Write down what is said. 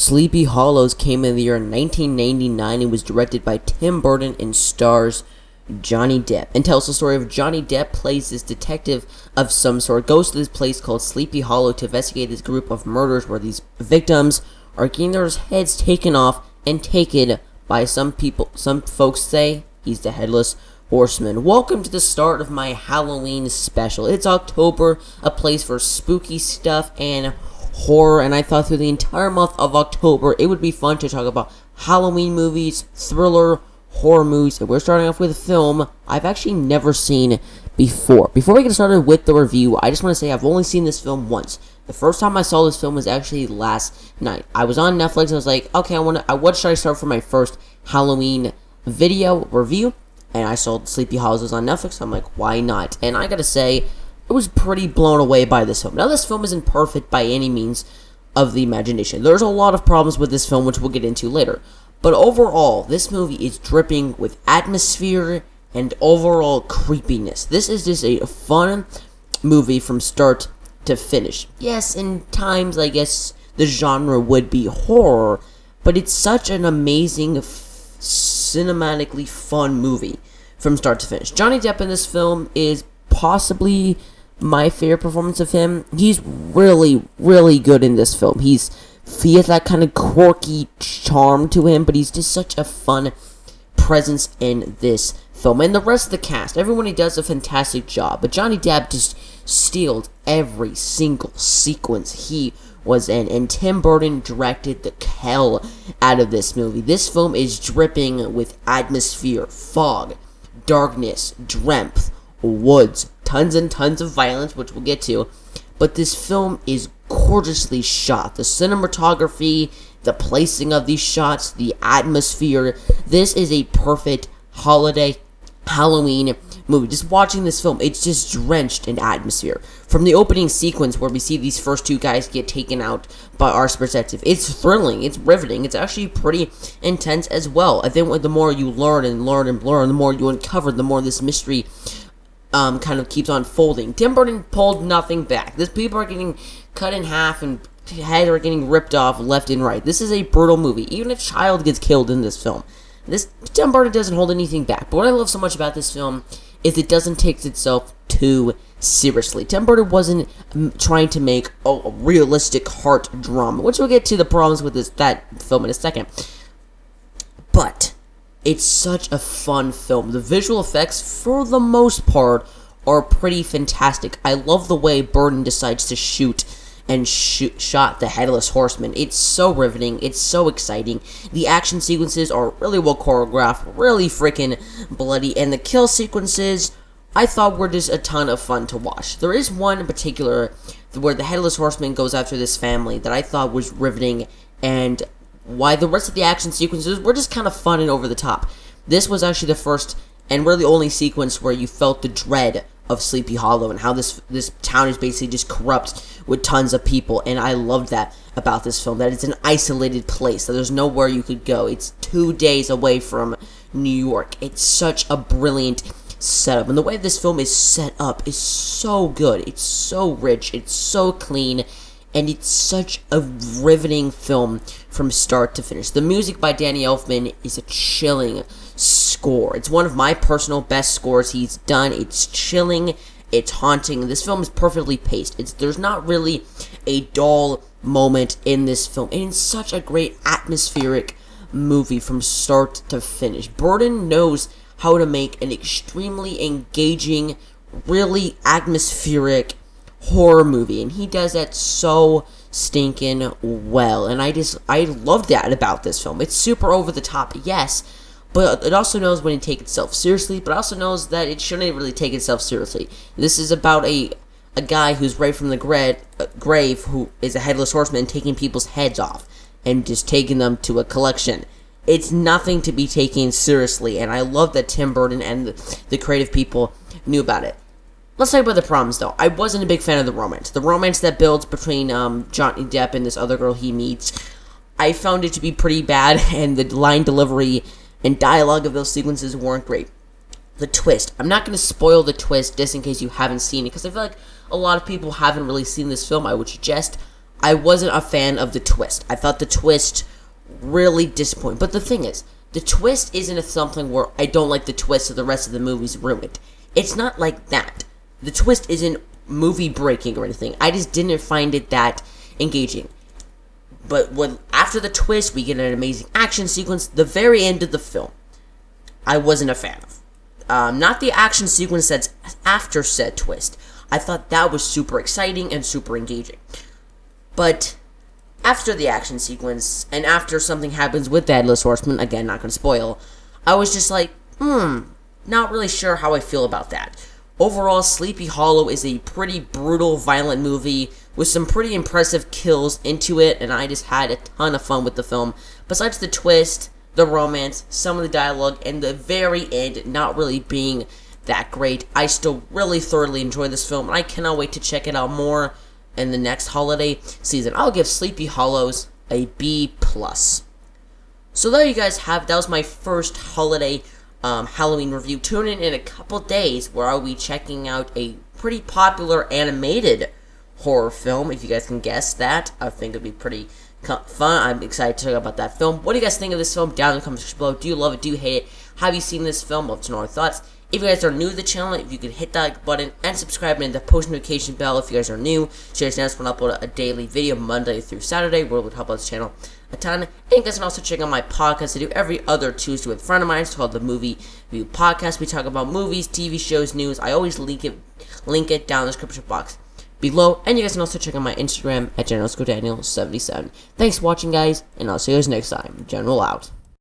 Sleepy Hollows came in the year 1999 and was directed by Tim Burton and stars Johnny Depp, and tells the story of Johnny Depp plays this detective of some sort, goes to this place called Sleepy Hollow to investigate this group of murders where these victims are getting their heads taken off and taken by some people. Some folks say he's the Headless Horseman. Welcome to the start of my Halloween special. It's October, a place for spooky stuff and horror, and I thought through the entire month of October it would be fun to talk about Halloween movies, thriller, horror movies, and we're starting off with a film I've actually never seen before. Before we get started with the review, I just want to say I've only seen this film once. The first time I saw this film was actually last night. I was on Netflix and I was like, okay, what should I start for my first Halloween video review? And I saw Sleepy Hollows on Netflix, so I'm like, why not? And I gotta say, I was pretty blown away by this film. Now, this film isn't perfect by any means of the imagination. There's a lot of problems with this film, which we'll get into later. But overall, this movie is dripping with atmosphere and overall creepiness. This is just a fun movie from start to finish. Yes, in times, I guess, the genre would be horror, but it's such an amazing, cinematically fun movie from start to finish. Johnny Depp in this film is possibly my favorite performance of him. He's really, really good in this film. He has that kind of quirky charm to him, but he's just such a fun presence in this film. And the rest of the cast, everyone, he does a fantastic job. But Johnny Depp just steals every single sequence he was in, and Tim Burton directed the hell out of this movie. This film is dripping with atmosphere, fog, darkness, dreamth, woods, tons and tons of violence, which we'll get to, but this film is gorgeously shot. The cinematography, the placing of these shots, the atmosphere. This is a perfect holiday Halloween movie. Just watching this film, it's just drenched in atmosphere. From the opening sequence where we see these first two guys get taken out by our detective, it's thrilling, it's riveting, it's actually pretty intense as well. I think the more you learn and learn and learn, the more you uncover, the more this mystery kind of keeps unfolding. Tim Burton pulled nothing back. People are getting cut in half and heads are getting ripped off left and right. This is a brutal movie. Even a child gets killed in this film. Tim Burton doesn't hold anything back. But what I love so much about this film is it doesn't take itself too seriously. Tim Burton wasn't trying to make a realistic heart drama, which we'll get to the problems with that film in a second. But it's such a fun film. The visual effects, for the most part, are pretty fantastic. I love the way Burton decides to shot the Headless Horseman. It's so riveting. It's so exciting. The action sequences are really well choreographed, really freaking bloody, and the kill sequences, I thought, were just a ton of fun to watch. There is one in particular where the Headless Horseman goes after this family that I thought was riveting, and why the rest of the action sequences were just kind of fun and over the top. This was actually the first and really only sequence where you felt the dread of Sleepy Hollow and how this town is basically just corrupt with tons of people, and I loved that about this film, that it's an isolated place, that there's nowhere you could go. It's 2 days away from New York. It's such a brilliant setup, and the way this film is set up is so good. It's so rich, it's so clean, and it's such a riveting film from start to finish. The music by Danny Elfman is a chilling score. It's one of my personal best scores he's done. It's chilling, it's haunting. This film is perfectly paced. There's not really a dull moment in this film, and it's such a great atmospheric movie from start to finish. Burton knows how to make an extremely engaging, really atmospheric horror movie, and he does that so stinking well, and I love that about this film. It's super over the top, yes, but it also knows when to take itself seriously, but also knows that it shouldn't really take itself seriously. This is about a guy who's raised from the grave, who is a Headless Horseman, taking people's heads off and just taking them to a collection. It's nothing to be taken seriously, and I love that Tim Burton and the creative people knew about it. Let's talk about the problems, though. I wasn't a big fan of the romance. The romance that builds between Johnny Depp and this other girl he meets, I found it to be pretty bad, and the line delivery and dialogue of those sequences weren't great. The twist. I'm not going to spoil the twist just in case you haven't seen it, because I feel like a lot of people haven't really seen this film. I would suggest I wasn't a fan of the twist. I thought the twist really disappointing. But the thing is, the twist isn't something where I don't like the twist so the rest of the movie's ruined. It's not like that. The twist isn't movie breaking or anything. I just didn't find it that engaging. But after the twist, we get an amazing action sequence. The very end of the film, I wasn't a fan of. Not the action sequence that's after said twist. I thought that was super exciting and super engaging. But after the action sequence, and after something happens with the Headless Horseman, again, not going to spoil, I was just like, not really sure how I feel about that. Overall, Sleepy Hollow is a pretty brutal, violent movie with some pretty impressive kills into it, and I just had a ton of fun with the film. Besides the twist, the romance, some of the dialogue, and the very end not really being that great, I still really thoroughly enjoy this film, and I cannot wait to check it out more in the next holiday season. I'll give Sleepy Hollows a B+. So there you guys have, that was my first holiday Halloween review. Tune in a couple days where I'll be checking out a pretty popular animated horror film. If you guys can guess that, I think it'd be pretty fun. I'm excited to talk about that film. What do you guys think of this film? Down in the comments below. Do you love it? Do you hate it? Have you seen this film? Love to know your thoughts. If you guys are new to the channel, if you could hit that like button and subscribe and the post notification bell if you guys are new, so you guys when I upload a daily video Monday through Saturday, where it would help out this channel a ton. And you guys can also check out my podcast I do every other Tuesday with a friend of mine. It's called the Movie Review Podcast. We talk about movies, TV shows, news. I always link it down in the description box below. And you guys can also check out my Instagram at GeneralScoDaniel77. Thanks for watching, guys, and I'll see you guys next time. General out.